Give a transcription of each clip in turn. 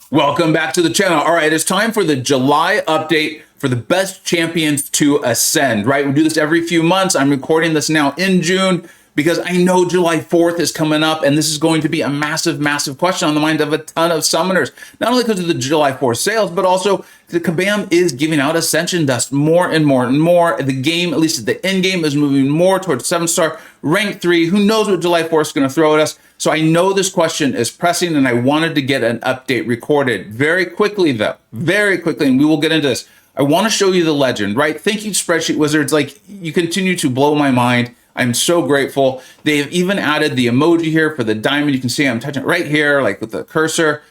Welcome back to the channel. All right, it's time for the July update for the best champions to ascend, right? We do this every few months. I'm recording this now in June because I know July 4th is coming up, and this is going to be a massive, massive question on the mind of a ton of summoners, not only because of the July 4th sales, but also the Kabam is giving out Ascension Dust more and more and more. The game, at least at the end game, is moving more towards 7-star, rank 3. Who knows what July 4th is going to throw at us? So I know this question is pressing, and I wanted to get an update recorded very quickly, though, very quickly, and we will get into this. I want to show you the legend, right? Thank you, Spreadsheet Wizards. Like, you continue to blow my mind. I'm so grateful. They've even added the emoji here for the diamond. You can see I'm touching it right here, like with the cursor.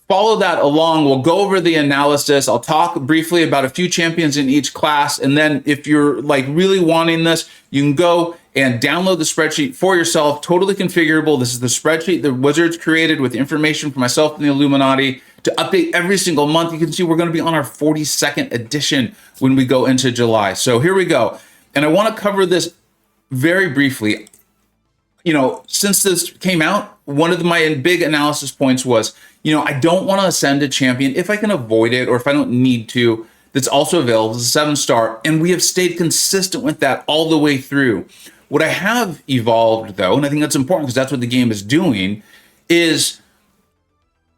Follow that along. We'll go over the analysis. I'll talk briefly about a few champions in each class. And then if you're like really wanting this, you can go and download the spreadsheet for yourself. Totally configurable. This is the spreadsheet the Wizards created with information for myself and the Illuminati to update every single month. You can see we're going to be on our 42nd edition when we go into July. So here we go. And I want to cover this very briefly. You know, since this came out, one of my big analysis points was, you know, I don't want to ascend a champion if I can avoid it or if I don't need to, that's also available as a 7-star. And we have stayed consistent with that all the way through. What I have evolved, though, and I think that's important because that's what the game is doing, is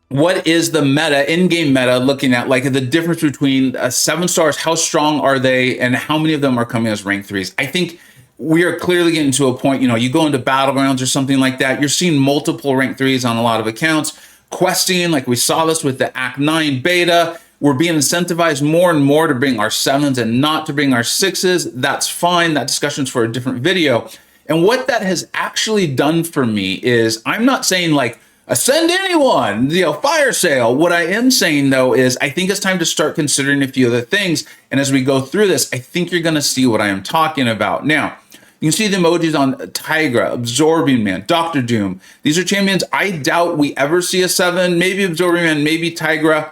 what is the meta, in-game meta, looking at like the difference between 7-stars, how strong are they, and how many of them are coming as rank 3s. I think we are clearly getting to a point, you know, you go into Battlegrounds or something like that, you're seeing multiple rank 3s on a lot of accounts. Questing, like we saw this with the Act 9 beta, we're being incentivized more and more to bring our 7s and not to bring our 6s. That's fine. That discussion's for a different video. And what that has actually done for me is, I'm not saying like, ascend anyone, you know, fire sale. What I am saying, though, is I think it's time to start considering a few other things. And as we go through this, I think you're going to see what I am talking about. Now, you can see the emojis on Tigra, Absorbing Man, Dr. Doom. These are champions I doubt we ever see a 7, maybe Absorbing Man, maybe Tigra,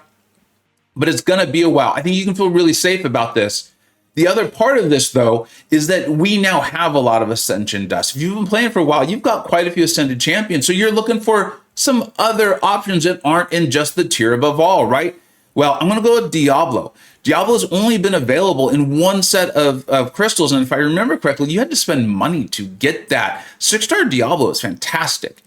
but it's going to be a while. I think you can feel really safe about this. The other part of this, though, is that we now have a lot of Ascension Dust. If you've been playing for a while, you've got quite a few Ascended champions, so you're looking for some other options that aren't in just the tier above all, right? Well, I'm going to go with Diablo. Diablo's only been available in one set of crystals, and if I remember correctly, you had to spend money to get that. 6-star Diablo is fantastic,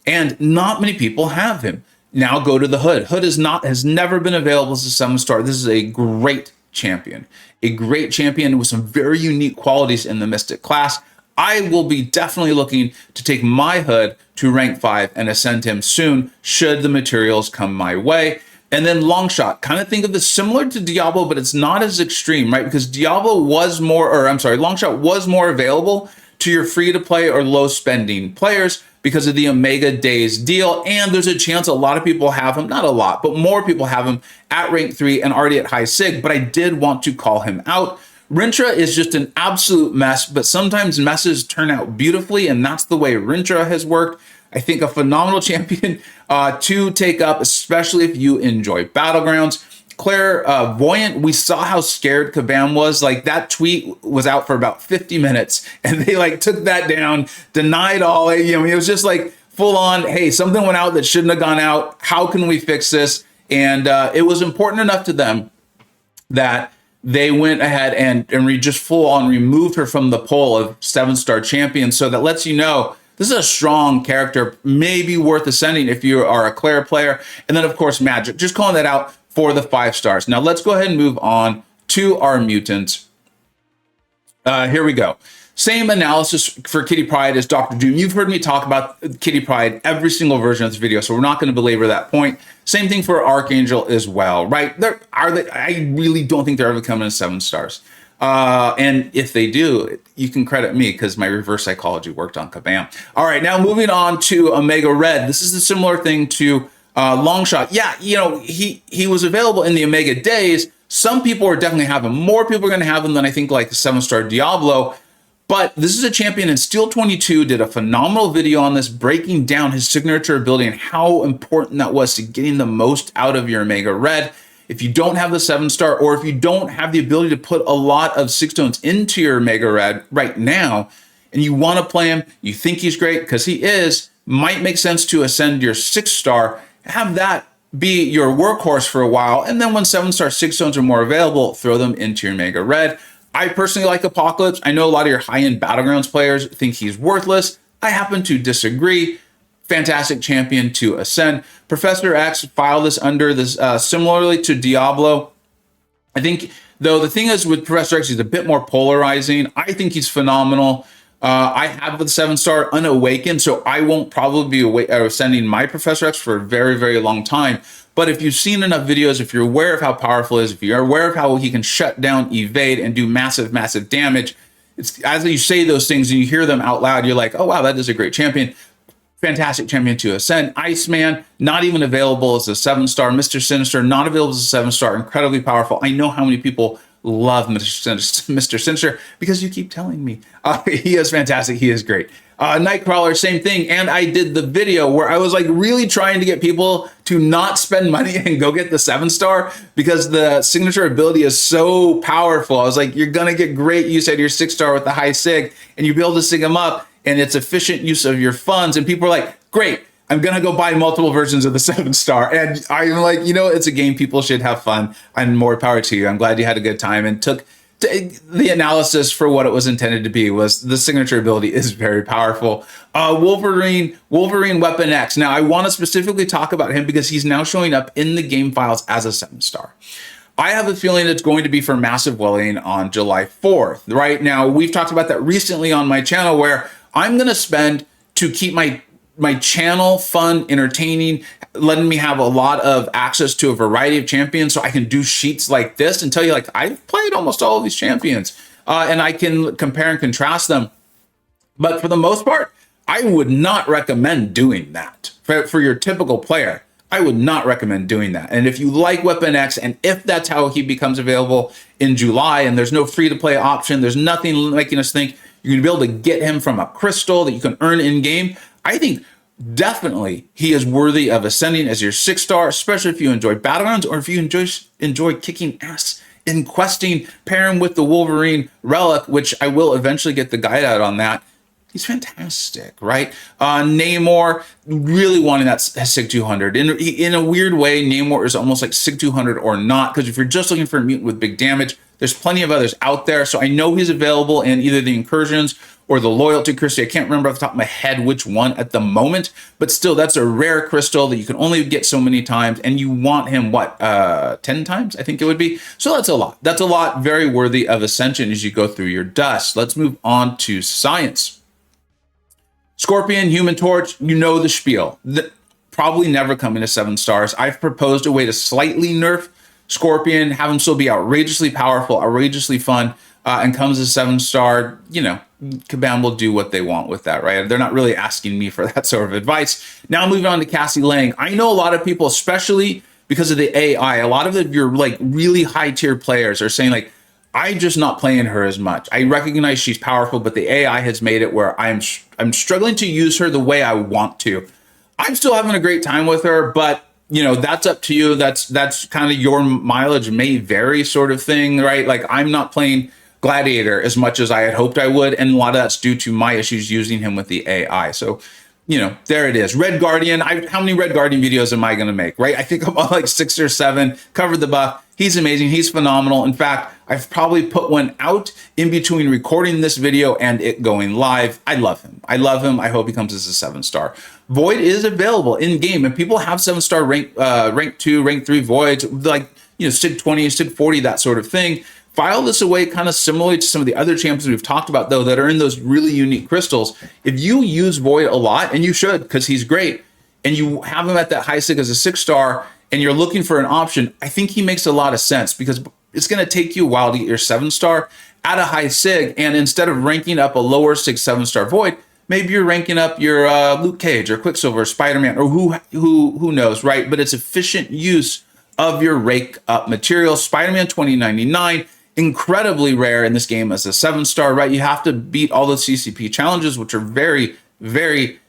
and not many people have him. Now go to the Hood. Hood has never been available as a 7-star. This is a great champion with some very unique qualities in the Mystic class. I will be definitely looking to take my Hood to rank 5 and ascend him soon, should the materials come my way. And then Longshot, kind of think of this similar to Diablo, but it's not as extreme, right? Because Longshot was more available to your free-to-play or low-spending players because of the Omega Days deal. And there's a chance a lot of people have him, not a lot, but more people have him at rank 3 and already at high sig, but I did want to call him out. Rintra is just an absolute mess, but sometimes messes turn out beautifully, and that's the way Rintra has worked. I think a phenomenal champion to take up, especially if you enjoy Battlegrounds. Clairvoyant, we saw how scared Kabam was. Like, that tweet was out for about 50 minutes, and they like took that down, denied all, you know, it was just like full on, hey, something went out that shouldn't have gone out. How can we fix this? And it was important enough to them that they went ahead and just full on removed her from the poll of 7-star champions. So that lets you know this is a strong character, maybe worth ascending if you are a Claire player. And then, of course, Magic, just calling that out for the 5 stars. Now, let's go ahead and move on to our mutants. Here we go. Same analysis for Kitty Pryde as Dr. Doom. You've heard me talk about Kitty Pryde every single version of this video, so we're not going to belabor that point. Same thing for Archangel as well, right? I really don't think they're ever coming in 7 stars. And if they do, you can credit me because my reverse psychology worked on Kabam. All right, now moving on to Omega Red. This is a similar thing to Longshot. Yeah, you know, he was available in the Omega Days. Some people are definitely having him. More people are going to have him than I think like the 7-star Diablo. But this is a champion, and Steel 22 did a phenomenal video on this, breaking down his signature ability and how important that was to getting the most out of your Omega Red. If you don't have the 7-star, or if you don't have the ability to put a lot of 6 stones into your Omega Red right now, and you want to play him, you think he's great, because he is, might make sense to ascend your 6-star, have that be your workhorse for a while, and then when 7-star 6 zones are more available, throw them into your Mega Red. I personally like Apocalypse. I know a lot of your high-end Battlegrounds players think he's worthless. I happen to disagree. Fantastic champion to ascend. Professor X, file this under this similarly to Diablo. I think, though, the thing is with Professor X, he's a bit more polarizing. I think he's phenomenal. I have the 7-star Unawakened, so I won't probably be ascending my Professor X for a very, very long time. But if you've seen enough videos, if you're aware of how powerful he is, if you're aware of how he can shut down, evade, and do massive, massive damage, it's as you say those things and you hear them out loud, you're like, oh, wow, that is a great champion. Fantastic champion to ascend. Iceman, not even available as a 7-star. Mr. Sinister, not available as a 7-star. Incredibly powerful. I know how many people love Mr. Sinister because you keep telling me. He is fantastic. He is great. Nightcrawler, same thing. And I did the video where I was like really trying to get people to not spend money and go get the 7-star because the signature ability is so powerful. I was like, you're going to get great use out of your 6-star with the high sig, and you'll be able to sig them up, and it's efficient use of your funds. And people are like, great, I'm going to go buy multiple versions of the 7-star. And I'm like, it's a game. People should have fun, and more power to you. I'm glad you had a good time and took the analysis for what it was intended to be. Was the signature ability is very powerful. Wolverine Weapon X. Now I want to specifically talk about him because he's now showing up in the game files as a 7-star. I have a feeling it's going to be for Massive Welling on July 4th. Right now, we've talked about that recently on my channel, where I'm going to spend to keep my channel fun, entertaining, letting me have a lot of access to a variety of champions so I can do sheets like this and tell you, like, I've played almost all of these champions and I can compare and contrast them. But for the most part, I would not recommend doing that. For your typical player, I would not recommend doing that. And if you like Weapon X, and if that's how he becomes available in July, and there's no free-to-play option, there's nothing making us think you're going to be able to get him from a crystal that you can earn in-game, I think definitely he is worthy of ascending as your 6-star, especially if you enjoy Battlegrounds or if you enjoy kicking ass in questing. Pair him with the Wolverine Relic, which I will eventually get the guide out on that. He's fantastic, right? Namor, really wanting that SIG 200. In a weird way, Namor is almost like SIG 200 or not, because if you're just looking for a mutant with big damage, there's plenty of others out there. So I know he's available in either the Incursions or the Loyalty Crystal. I can't remember off the top of my head which one at the moment, but still, that's a rare crystal that you can only get so many times, and you want him, 10 times, I think it would be. So that's a lot. That's a lot, very worthy of ascension as you go through your dust. Let's move on to science. Scorpion, Human Torch, you know the spiel. Probably never coming to 7 stars. I've proposed a way to slightly nerf Scorpion, have him still be outrageously powerful, outrageously fun, and comes as 7-star. Kabam will do what they want with that, right? They're not really asking me for that sort of advice. Now moving on to Cassie Lang. I know a lot of people, especially because of the AI, a lot of your like really high tier players are saying like, I'm just not playing her as much. I recognize she's powerful, but the AI has made it where I'm struggling to use her the way I want to. I'm still having a great time with her, but that's up to you. That's kind of your mileage may vary sort of thing, right? Like I'm not playing Gladiator as much as I had hoped I would, and a lot of that's due to my issues using him with the AI. So, there it is. Red Guardian. How many Red Guardian videos am I going to make, right? I think I'm on like 6 or 7. Covered the buff. He's amazing. He's phenomenal. In fact, I've probably put one out in between recording this video and it going live. I love him. I hope he comes as a 7-star. Void is available in game, and people have 7-star rank 2, rank 3 voids, like SIG 20, SIG 40, that sort of thing. File this away kind of similarly to some of the other champions we've talked about, though, that are in those really unique crystals. If you use Void a lot, and you should because he's great, and you have him at that high SIG as a 6-star, and you're looking for an option, I think he makes a lot of sense because it's going to take you a while to get your 7-star at a high SIG. And instead of ranking up a lower SIG 7-star Void, maybe you're ranking up your Luke Cage or Quicksilver or Spider-Man or who knows, right? But it's efficient use of your rake up material. Spider-Man 2099. Incredibly rare in this game as a 7-star, right? You have to beat all the CCP challenges, which are very, very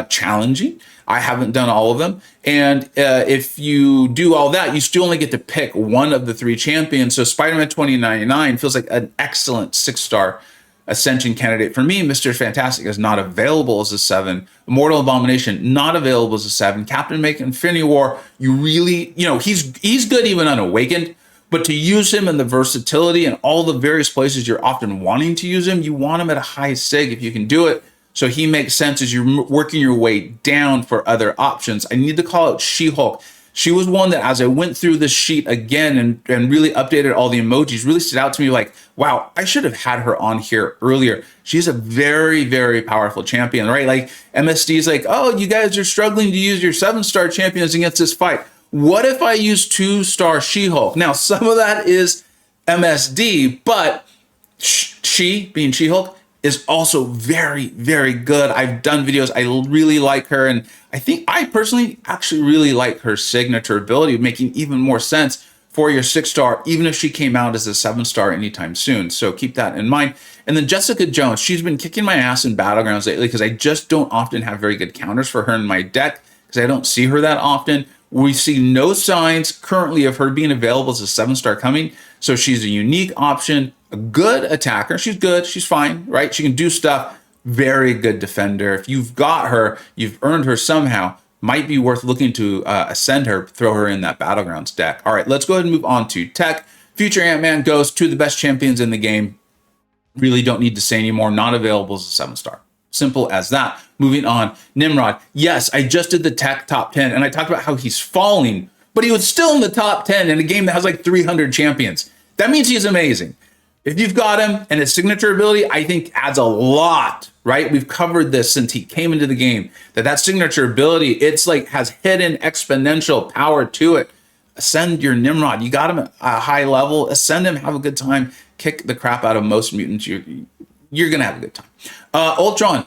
challenging. I haven't done all of them. And if you do all that, you still only get to pick one of the 3 champions. So Spider-Man 2099 feels like an excellent 6-star Ascension candidate for me. Mr. Fantastic is not available as a 7. Immortal Abomination, not available as a 7. Captain Make Infinity War, you really, he's good even unawakened, but to use him in the versatility and all the various places you're often wanting to use him, you want him at a high sig if you can do it. So he makes sense as you're working your way down for other options. I need to call out She-Hulk. She was one that, as I went through this sheet again and really updated all the emojis, really stood out to me like, wow, I should have had her on here earlier. She's a very, very powerful champion, right? Like MSD is like, oh, you guys are struggling to use your 7-star champions against this fight. What if I use 2-star She-Hulk? Now, some of that is MSD, but she, being She-Hulk, is also very, very good. I've done videos. I really like her. And I personally actually really like her signature ability, making even more sense for your 6-star, even if she came out as a 7-star anytime soon. So keep that in mind. And then Jessica Jones, she's been kicking my ass in Battlegrounds lately because I just don't often have very good counters for her in my deck because I don't see her that often. We see no signs currently of her being available as a 7-star coming. So she's a unique option, a good attacker. She's good. She's fine, right? She can do stuff. Very good defender. If you've got her, you've earned her somehow. Might be worth looking to ascend her, throw her in that Battlegrounds deck. All right, let's go ahead and move on to tech. Future Ant-Man goes to the best champions in the game. Really don't need to say anymore. Not available as a 7-star. Simple as that. Moving on, Nimrod. Yes, I just did the tech top 10, and I talked about how he's falling, but he was still in the top 10 in a game that has like 300 champions. That means he's amazing. If you've got him, and his signature ability, I think adds a lot, right? We've covered this since he came into the game, that signature ability, it's like has hidden exponential power to it. Ascend your Nimrod. You got him at a high level. Ascend him, have a good time. Kick the crap out of most mutants. You're going to have a good time. Ultron,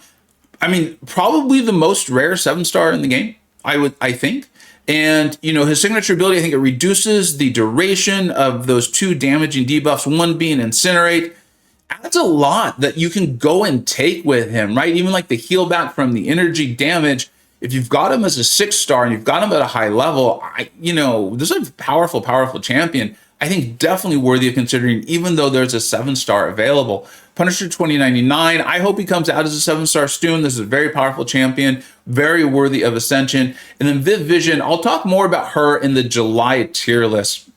I mean, probably the most rare 7-star in the game, I think. And, his signature ability, I think it reduces the duration of those 2 damaging debuffs, one being Incinerate. Adds a lot that you can go and take with him, right? Even like the heal back from the energy damage. If you've got him as a 6-star and you've got him at a high level, this is a powerful, powerful champion. I think definitely worthy of considering, even though there's a 7-star available. Punisher 2099, I hope he comes out as a 7-star soon. This is a very powerful champion, very worthy of ascension. And then Viv Vision, I'll talk more about her in the July tier list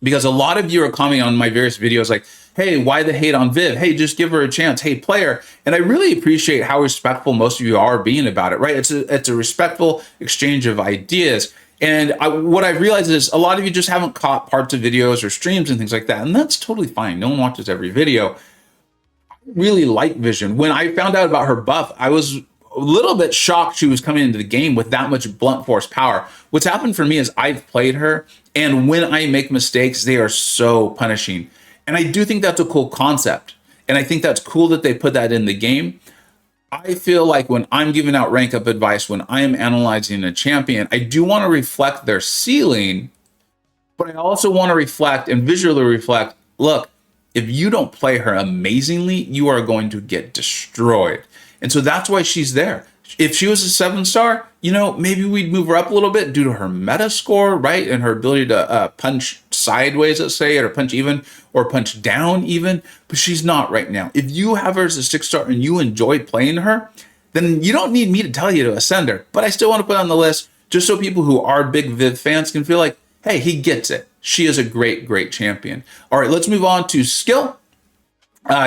because a lot of you are commenting on my various videos like, hey, why the hate on Viv? Hey, just give her a chance. Hey, player. And I really appreciate how respectful most of you are being about it, right? It's a respectful exchange of ideas. And what I've realized is a lot of you just haven't caught parts of videos or streams and things like that. And that's totally fine. No one watches every video. I really like Vision. When I found out about her buff, I was a little bit shocked she was coming into the game with that much blunt force power. What's happened for me is I've played her, and when I make mistakes, they are so punishing. And I do think that's a cool concept. And I think that's cool that they put that in the game. I feel like when I'm giving out rank up advice, when I am analyzing a champion, I do want to reflect their ceiling, but I also want to reflect and visually reflect, look, if you don't play her amazingly, you are going to get destroyed. And so that's why she's there. If she was a 7-star, maybe we'd move her up a little bit due to her meta score, right? And her ability to punch sideways, let's say, or punch even, or punch down even. But she's not right now. If you have her as a 6-star and you enjoy playing her, then you don't need me to tell you to ascend her. But I still want to put on the list just so people who are big Viv fans can feel like, hey, he gets it. She is a great, great champion. All right, let's move on to skill.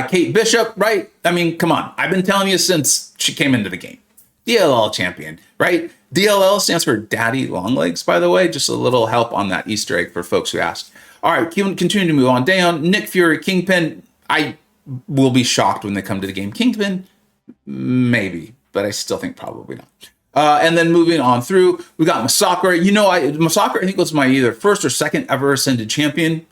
Kate Bishop, right? I mean, come on. I've been telling you since she came into the game. DLL champion, right? DLL stands for Daddy Longlegs, by the way. Just a little help on that Easter egg for folks who asked. All right, continue to move on down. Nick Fury, Kingpin. I will be shocked when they come to the game. Kingpin, maybe, but I still think probably not. And then moving on through, we got Masakura. Masakura, I think was my either first or second ever Ascended champion.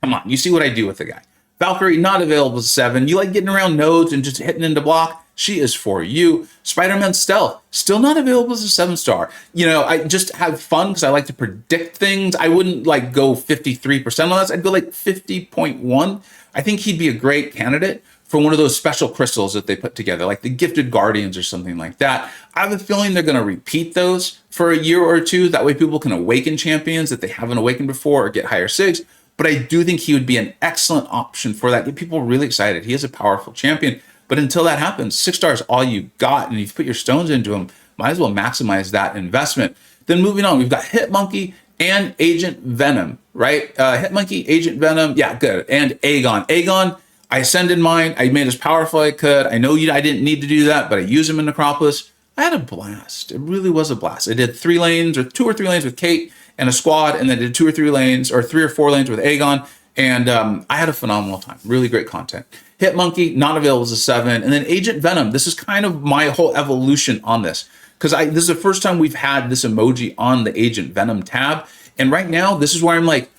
Come on, you see what I do with the guy. Valkyrie, not available as 7. You like getting around nodes and just hitting into block? She is for you. Spider-Man Stealth, still not available as a 7-star. I just have fun because I like to predict things. I wouldn't like go 53% on this. I'd go like 50.1. I think he'd be a great candidate for one of those special crystals that they put together, like the Gifted Guardians or something like that. I have a feeling they're going to repeat those for a year or two. That way people can awaken champions that they haven't awakened before or get higher SIGs. but I do think he would be an excellent option for that. Get people really excited. He is a powerful champion. But until that happens, 6 stars all you got, and you've put your stones into him, might as well maximize that investment. Then moving on, we've got Hitmonkey and Agent Venom, right? Hitmonkey, Agent Venom, yeah, good. And Aegon. Aegon, I ascended mine. I made as powerful as I could. I know I didn't need to do that, but I used him in Necropolis. I had a blast. It really was a blast. I did 3 lanes, or 2 or 3 lanes with Kate and a squad, and then did 2 or 3 lanes, or 3 or 4 lanes with Aegon. And I had a phenomenal time. Really great content. Hitmonkey, not available as a 7. And then Agent Venom. This is kind of my whole evolution on this. Because this is the first time we've had this emoji on the Agent Venom tab. And right now, this is where I'm like,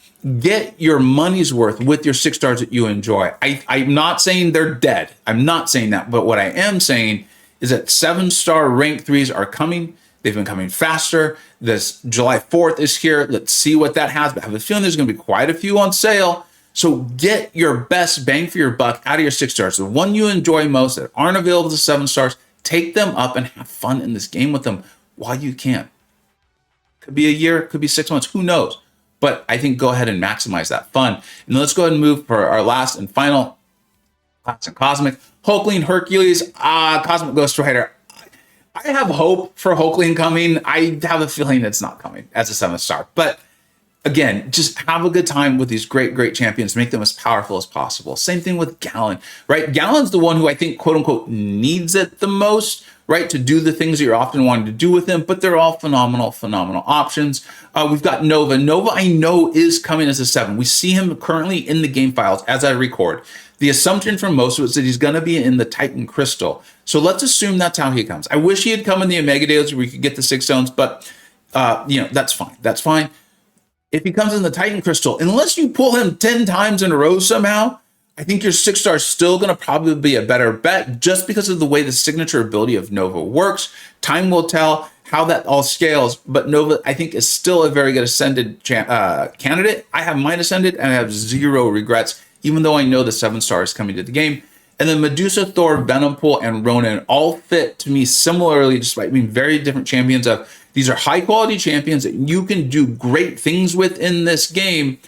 get your money's worth with your 6 stars that you enjoy. I'm not saying they're dead. I'm not saying that. But what I am saying is that 7-star rank 3s are coming. They've been coming faster. This July 4th is here. Let's see what that has. But I have a feeling there's going to be quite a few on sale. So get your best bang for your buck out of your 6 stars. The one you enjoy most that aren't available to 7 stars, take them up and have fun in this game with them while you can. Could be a year, could be 6 months, who knows? But I think go ahead and maximize that fun. And let's go ahead and move for our last and final classic Cosmic. Hulkling, Hercules, Cosmic Ghost Rider. I have hope for Hulkling coming. I have a feeling it's not coming as a 7-star. But again, just have a good time with these great, great champions. Make them as powerful as possible. Same thing with Gallon, right? Gallon's the one who I think, quote unquote, needs it the most, right? To do the things that you're often wanting to do with him, but they're all phenomenal, phenomenal options. We've got Nova. Nova, I know, is coming as a 7. We see him currently in the game files as I record. The assumption from most of it is that he's going to be in the Titan Crystal. So let's assume that's how he comes. I wish he had come in the Omega Dailies where we could get the 6 stones, but that's fine. That's fine. If he comes in the Titan Crystal, unless you pull him 10 times in a row somehow, I think your 6 star is still going to probably be a better bet just because of the way the signature ability of Nova works. Time will tell how that all scales, but Nova, I think, is still a very good Ascended candidate. I have mine Ascended, and I have 0 regrets, even though I know the 7 star is coming to the game. And then Medusa, Thor, Venompool, and Ronan all fit to me similarly, despite being very different champions. These are high-quality champions that you can do great things with in this game.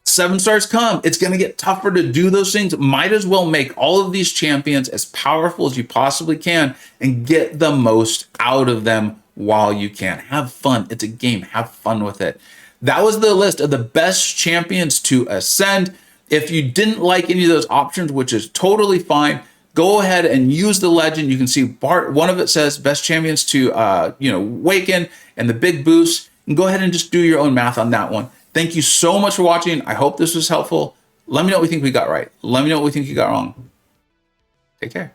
7 stars come. It's going to get tougher to do those things. Might as well make all of these champions as powerful as you possibly can and get the most out of them while you can. Have fun. It's a game. Have fun with it. That was the list of the best champions to ascend. If you didn't like any of those options, which is totally fine, go ahead and use the legend. You can see one of it says best champions to Waken and the big boost. And go ahead and just do your own math on that one. Thank you so much for watching. I hope this was helpful. Let me know what we think we got right. Let me know what we think you got wrong. Take care.